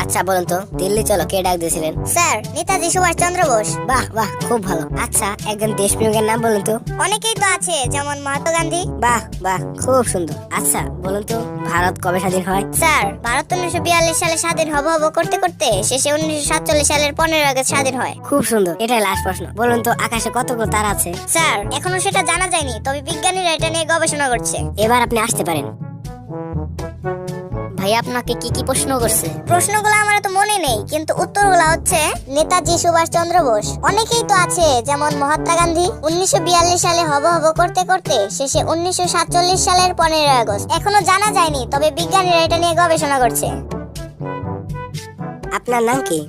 আচ্ছা বলুন তো, দিল্লি চলো কে ডাক দিয়েছিলেন? স্যার, নেতাজি সুভাষচন্দ্র বোস। বাহ বাহ, খুব ভালো। আচ্ছা, একজন দেশপ্রেমিকের নাম বলুন তো। অনেকেই তো আছে, যেমন মহাত্মা গান্ধী। বাহ বাহ, খুব সুন্দর। আচ্ছা বলুন তো, ভারত কবে স্বাধীন হয়? স্যার, ভারত 1942 সালে স্বাধীন হব করতে করতে শেষে 1947 সালের 15 আগস্ট স্বাধীন হয়। খুব সুন্দর। এটাই লাস্ট প্রশ্ন। বলুন তো, আকাশে কতগুলো তারা আছে? স্যার, এখনো সেটা জানা যায়নি, তবে বিজ্ঞানীরা এটা নিয়ে গবেষণা করছে। এবার আপনি আসতে পারেন। ভাই আপনাকে কি কি প্রশ্ন করছে? প্রশ্নগুলো আমার তো মনে নেই, কিন্তু উত্তরগুলো হচ্ছে নেতাজি সুভাষচন্দ্র বোস। অনেকেই তো আছে, যেমন মহাত্মা গান্ধী। 1942 সালে হব করতে করতে শেষে 1947 সালের 15 আগস্ট। এখনো জানা যায়নি, তবে বিজ্ঞানীরা এটা নিয়ে গবেষণা করছে। আপনার নাম কি?